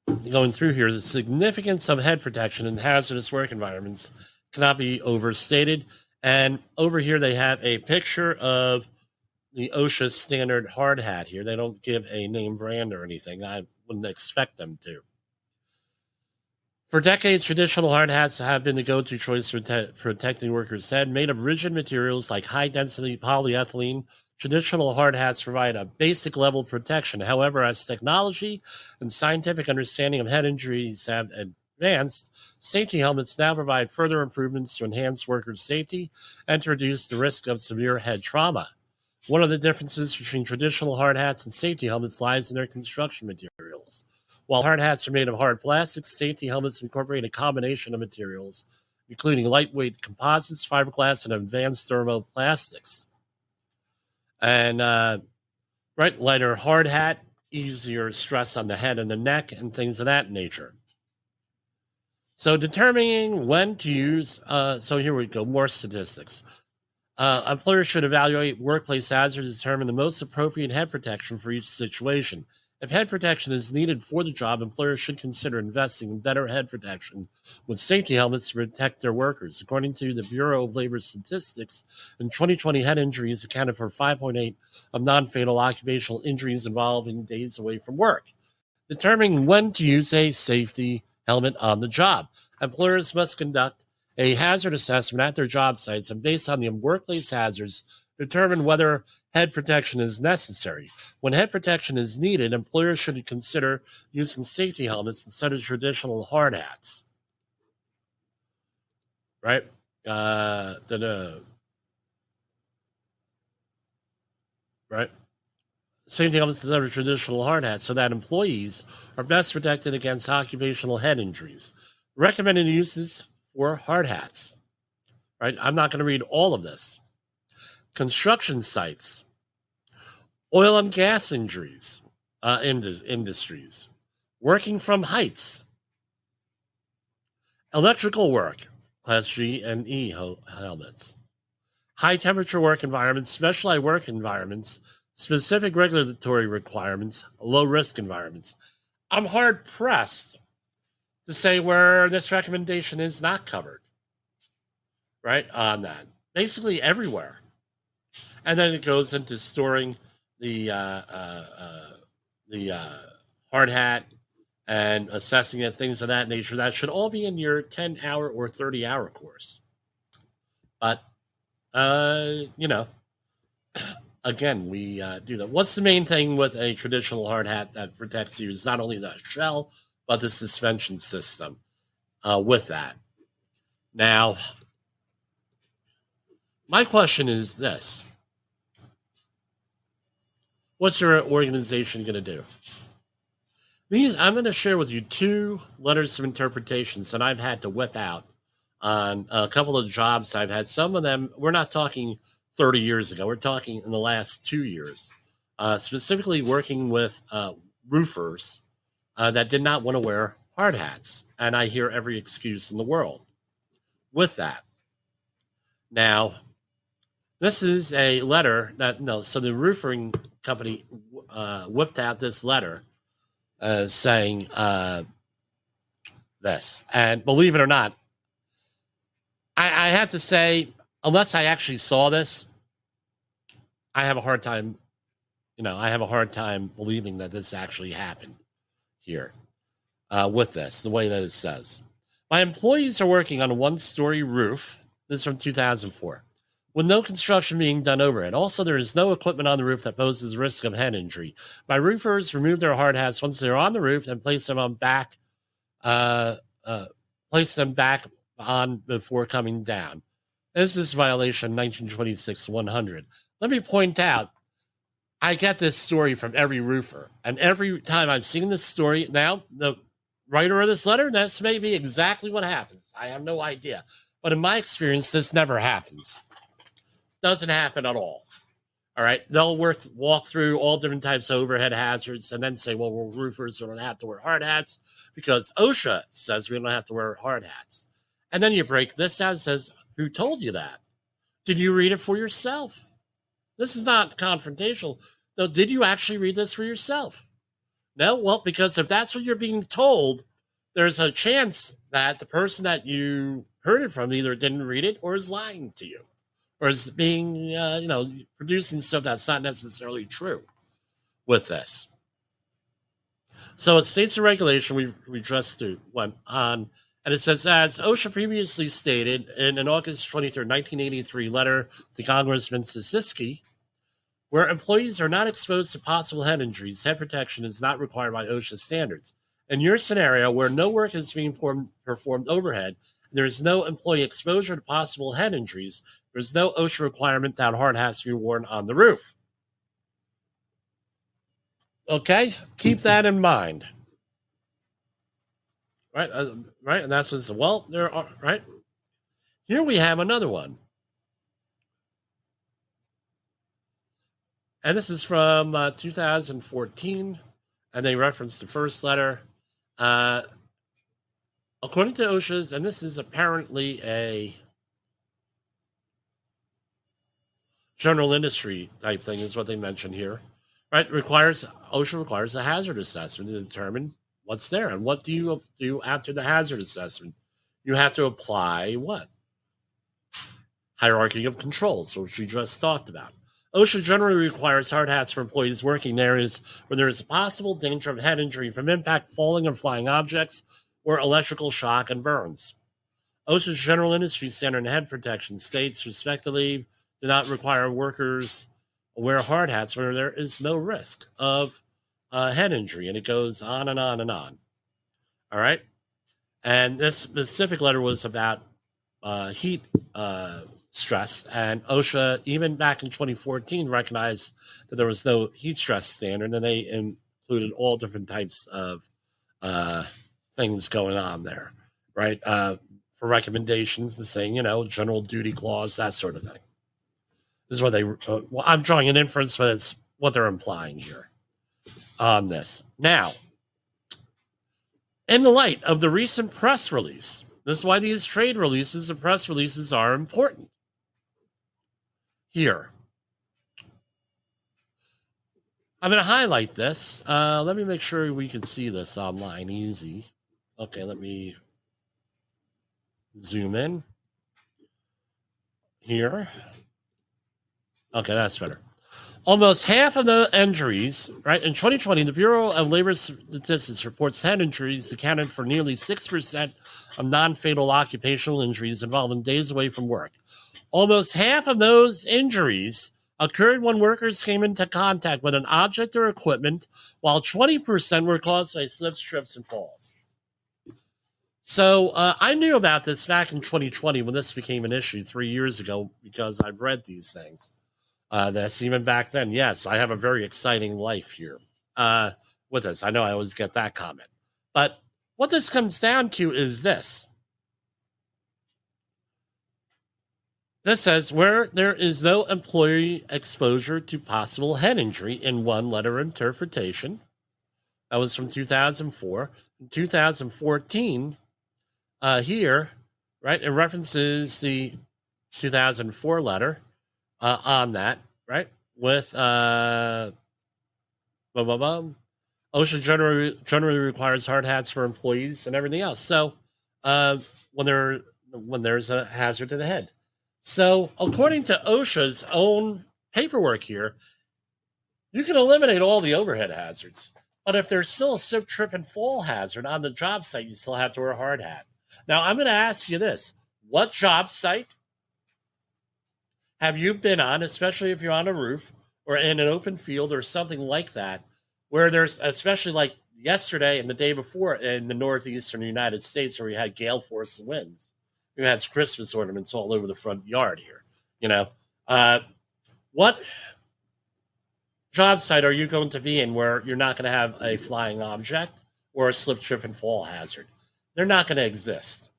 going through here, the significance of head protection in hazardous work environments cannot be overstated. And over here, they have a picture of the OSHA standard hard hat here. They don't give a name brand or anything. I wouldn't expect them to. For decades, traditional hard hats have been the go-to choice for protecting workers' head. Made of rigid materials like high-density polyethylene, traditional hard hats provide a basic level of protection. However, as technology and scientific understanding of head injuries have advanced, safety helmets now provide further improvements to enhance workers' safety and to reduce the risk of severe head trauma. One of the differences between traditional hard hats and safety helmets lies in their construction materials. While hard hats are made of hard plastics, safety helmets incorporate a combination of materials, including lightweight composites, fiberglass, and advanced thermoplastics. And lighter hard hat, easier stress on the head and the neck, and things of that nature. So determining when to use, so here we go, more statistics. Employers should evaluate workplace hazards to determine the most appropriate head protection for each situation. If head protection is needed for the job, employers should consider investing in better head protection with safety helmets to protect their workers. According to the Bureau of Labor Statistics, in 2020, head injuries accounted for 5.8% of non-fatal occupational injuries involving days away from work. Determining when to use a safety helmet on the job. Employers must conduct a hazard assessment at their job sites and, based on the workplace hazards, determine whether head protection is necessary. When head protection is needed, employers should consider using safety helmets instead of traditional hard hats. Right? Right? Safety helmets instead of traditional hard hats so that employees are best protected against occupational head injuries. Recommended uses for hard hats. Right? I'm not going to read all of this. Construction sites, oil and gas injuries, industries, working from heights, electrical work, Class G and E helmets, high temperature work environments, specialized work environments, specific regulatory requirements, low risk environments. I'm hard pressed to say where this recommendation is not covered, right, on that. Basically everywhere. And then it goes into storing the hard hat and assessing it, things of that nature. That should all be in your 10-hour or 30-hour course. But, again, we do that. What's the main thing with a traditional hard hat that protects you is not only the shell, but the suspension system with that. Now, my question is this. What's your organization going to do? I'm going to share with you two letters of interpretations that I've had to whip out on a couple of jobs I've had. Some of them, we're not talking 30 years ago. We're talking in the last 2 years, specifically working with roofers that did not want to wear hard hats. And I hear every excuse in the world with that. Now, this is a letter so the roofing company whipped out this letter saying this. And believe it or not, I have to say, unless I actually saw this, I have a hard time believing that this actually happened here with this, the way that it says. My employees are working on a one-story roof. This is from 2004. With no construction being done overhead. Also, there is no equipment on the roof that poses risk of head injury. My roofers remove their hard hats once they're on the roof and place them back on before coming down. This is violation 1926-100. Let me point out, I get this story from every roofer, and every time I've seen this story, now the writer of this letter, this may be exactly what happens. I have no idea. But in my experience, this never happens. Doesn't happen at all. All right. They'll walk through all different types of overhead hazards and then say, well, we're roofers, we don't have to wear hard hats because OSHA says we don't have to wear hard hats. And then you break this out and says, who told you that? Did you read it for yourself? This is not confrontational. No, did you actually read this for yourself? No, well, because if that's what you're being told, there's a chance that the person that you heard it from either didn't read it or is lying to you, or is being, producing stuff that's not necessarily true with this. So it states a regulation we just went on, and it says, as OSHA previously stated in an August 23rd, 1983 letter to Congressman Sisiski, where employees are not exposed to possible head injuries, head protection is not required by OSHA standards. In your scenario, where no work is being performed overhead, and there is no employee exposure to possible head injuries, there's no OSHA requirement that hard hats be worn on the roof. Okay, keep that in mind. Right, right, and that's just, well, there are, right? Here we have another one. And this is from 2014, and they reference the first letter. According to OSHA's, and this is apparently a general industry type thing, is what they mentioned here, right? OSHA requires a hazard assessment to determine what's there. And what do you do after the hazard assessment? You have to apply what? Hierarchy of controls, which we just talked about. OSHA generally requires hard hats for employees working in areas where there is a possible danger of head injury from impact, falling, or flying objects, or electrical shock and burns. OSHA's general industry standard and head protection states, respectively, do not require workers wear hard hats where there is no risk of head injury, and it goes on and on and on. All right? And this specific letter was about heat stress, and OSHA, even back in 2014, recognized that there was no heat stress standard, and they included all different types of things going on there, right? For recommendations and saying, general duty clause, that sort of thing. This is what they, I'm drawing an inference, but it's what they're implying here on this. Now, in the light of the recent press release, this is why these trade releases and press releases are important. Here, I'm going to highlight this. Let me make sure we can see this online easy. Okay, let me zoom in here. Okay, that's better. Almost half of the injuries, right? In 2020, the Bureau of Labor Statistics reports head injuries accounted for nearly 6% of non-fatal occupational injuries involving days away from work. Almost half of those injuries occurred when workers came into contact with an object or equipment, while 20% were caused by slips, trips, and falls. So I knew about this back in 2020 when this became an issue 3 years ago, because I've read these things. This even back then. Yes, I have a very exciting life here with this. I know I always get that comment. But what this comes down to is this. This says, where there is no employee exposure to possible head injury in one letter interpretation. That was from 2004. In 2014, here, right, it references the 2004 letter on that, right, with OSHA generally requires hard hats for employees and everything else. So when there's a hazard to the head. So according to OSHA's own paperwork here, you can eliminate all the overhead hazards. But if there's still a slip, trip, and fall hazard on the job site, you still have to wear a hard hat. Now, I'm going to ask you this. What job site have you been on, especially if you're on a roof or in an open field or something like that, where there's, especially like yesterday and the day before in the northeastern United States, where we had gale force and winds. We had Christmas ornaments all over the front yard here. What job site are you going to be in where you're not going to have a flying object or a slip, trip, and fall hazard? They're not going to exist.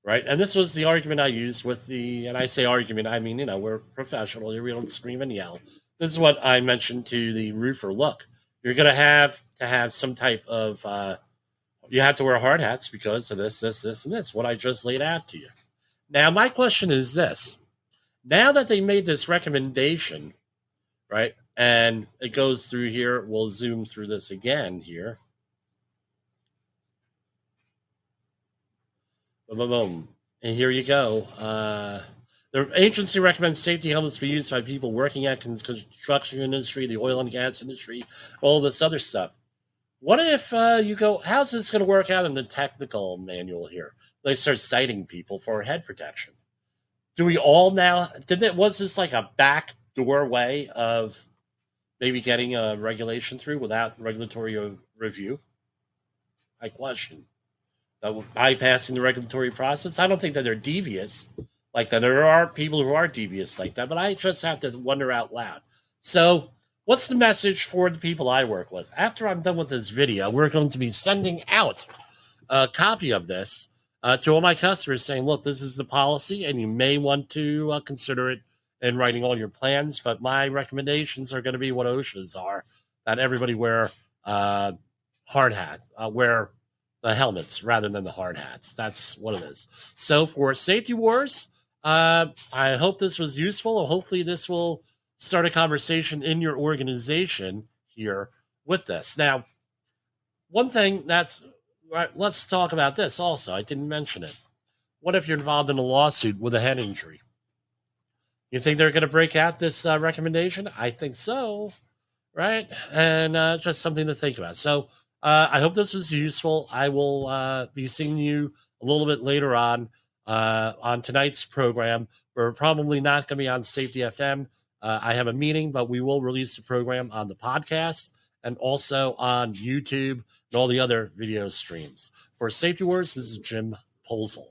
Right? And this was the argument I used with and I say argument, I mean, we're professional here. We don't scream and yell. This is what I mentioned to the roofer. Look, you're going to have some type of, you have to wear hard hats because of this, and this, what I just laid out to you. Now, my question is this. Now that they made this recommendation, right, And it goes through here. We'll zoom through this again here. Boom, boom, boom. And here you go. The agency recommends safety helmets for use by people working at construction industry, the oil and gas industry, all this other stuff. What if you go, how's this going to work out in the technical manual here? They start citing people for head protection. Do we all now, was this like a back doorway of maybe getting a regulation through without regulatory review? I question. Bypassing the regulatory process? I don't think that they're devious like that. There are people who are devious like that, but I just have to wonder out loud. So what's the message for the people I work with? After I'm done with this video, we're going to be sending out a copy of this to all my customers saying, look, this is the policy, and you may want to consider it in writing all your plans, but my recommendations are going to be what OSHA's are, that everybody wear hard hats, wear the helmets rather than the hard hats. That's what it is. So for Safety Wars, I hope this was useful. Hopefully this will start a conversation in your organization here with this. Now, one thing that's, right, let's talk about this also. I didn't mention it. What if you're involved in a lawsuit with a head injury? You think they're going to break out this recommendation? I think so, right? And just something to think about. So I hope this was useful. I will be seeing you a little bit later on tonight's program. We're probably not going to be on Safety FM. I have a meeting, but we will release the program on the podcast and also on YouTube and all the other video streams. For Safety Wars, this is Jim Polzel.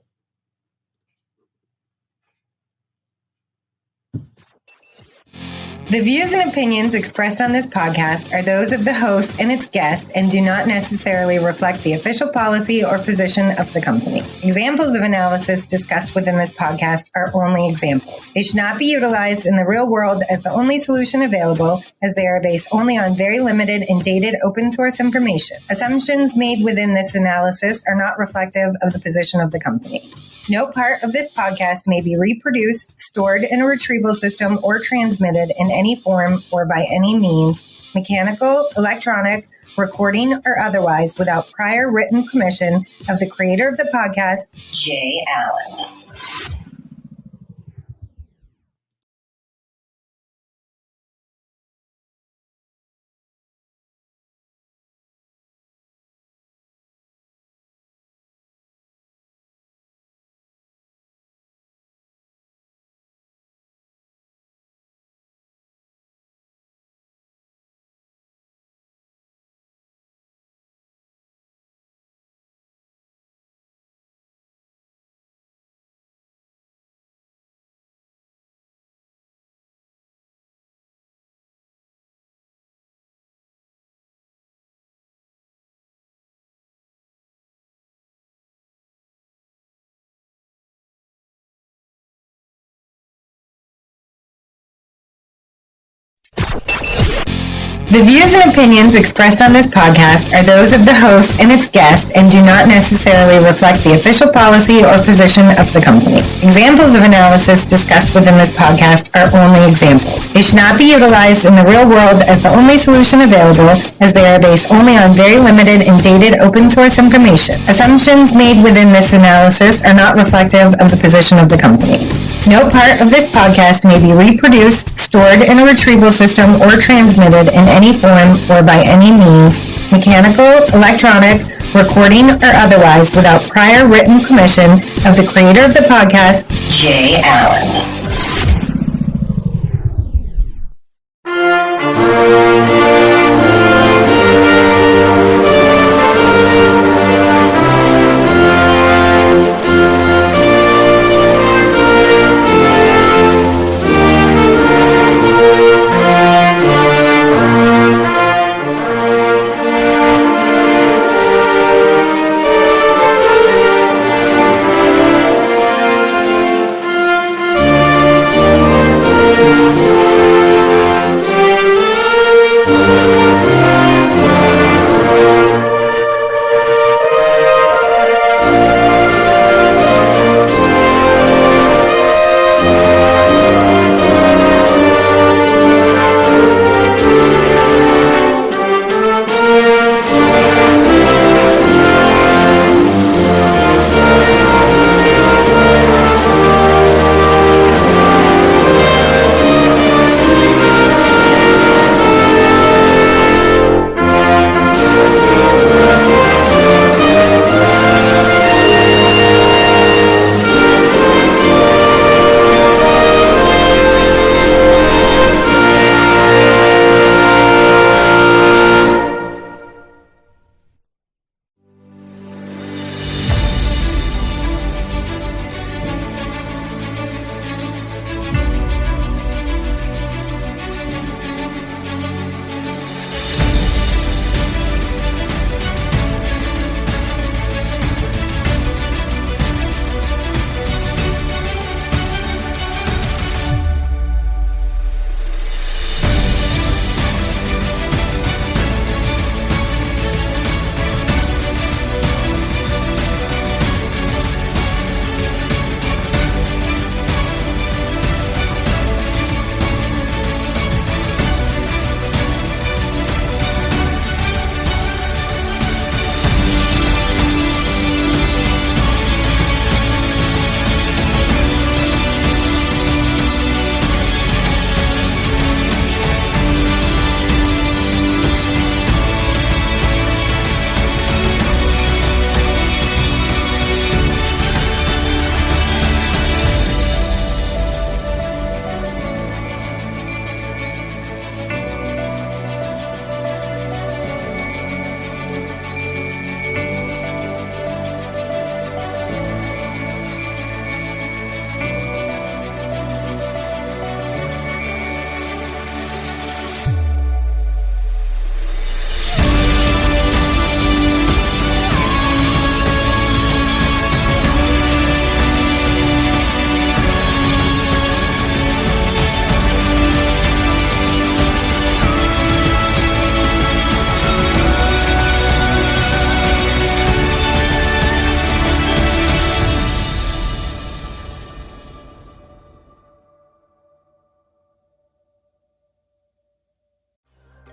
The views and opinions expressed on this podcast are those of the host and its guest and do not necessarily reflect the official policy or position of the company. Examples of analysis discussed within this podcast are only examples. They should not be utilized in the real world as the only solution available, as they are based only on very limited and dated open source information. Assumptions made within this analysis are not reflective of the position of the company. No part of this podcast may be reproduced, stored in a retrieval system, or transmitted in any form or by any means, mechanical, electronic, recording, or otherwise, without prior written permission of the creator of the podcast, Jay Allen. The views and opinions expressed on this podcast are those of the host and its guest and do not necessarily reflect the official policy or position of the company. Examples of analysis discussed within this podcast are only examples. They should not be utilized in the real world as the only solution available, as they are based only on very limited and dated open source information. Assumptions made within this analysis are not reflective of the position of the company. No part of this podcast may be reproduced, stored in a retrieval system, or transmitted in any form or by any means, mechanical, electronic, recording, or otherwise, without prior written permission of the creator of the podcast, Jay Allen.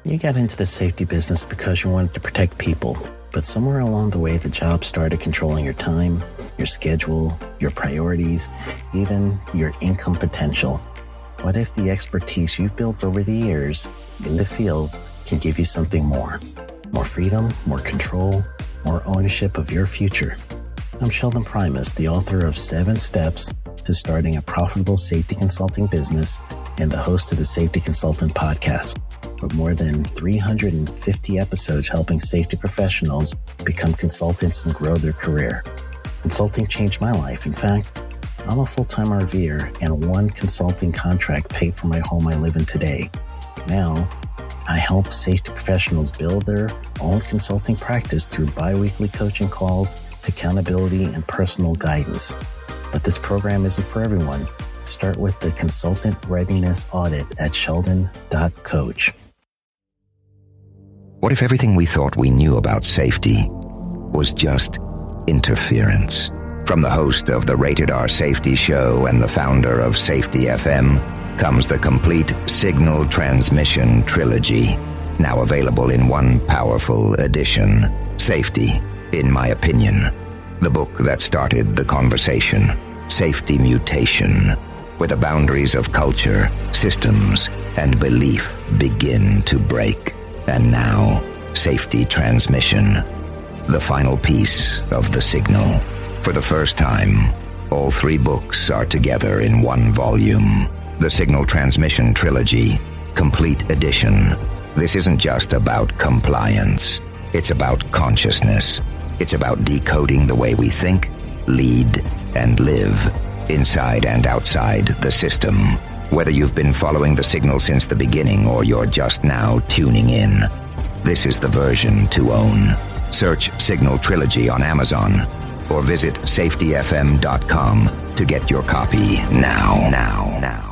You got into the safety business because you wanted to protect people, but somewhere along the way, the job started controlling your time, your schedule, your priorities, even your income potential. What if the expertise you've built over the years in the field can give you something more? More freedom, more control, more ownership of your future. I'm Sheldon Primus, the author of 7 Steps to Starting a Profitable Safety Consulting Business and the host of the Safety Consultant Podcast, with more than 350 episodes helping safety professionals become consultants and grow their career. Consulting changed my life. In fact, I'm a full-time RVer, and one consulting contract paid for my home I live in today. Now, I help safety professionals build their own consulting practice through bi-weekly coaching calls, accountability, and personal guidance. But this program isn't for everyone. Start with the Consultant Readiness Audit at sheldon.coach. What if everything we thought we knew about safety was just interference? From the host of the Rated R Safety Show and the founder of Safety FM comes the complete Signal Transmission Trilogy, now available in one powerful edition. Safety, in my opinion, the book that started the conversation. Safety Mutation, where the boundaries of culture, systems, and belief begin to break. And now, Safety Transmission, the final piece of the signal. For the first time, all 3 books are together in one volume. The Signal Transmission Trilogy, Complete Edition. This isn't just about compliance. It's about consciousness. It's about decoding the way we think, lead, and live, inside and outside the system. Whether you've been following the signal since the beginning or you're just now tuning in, this is the version to own. Search Signal Trilogy on Amazon or visit safetyfm.com to get your copy now.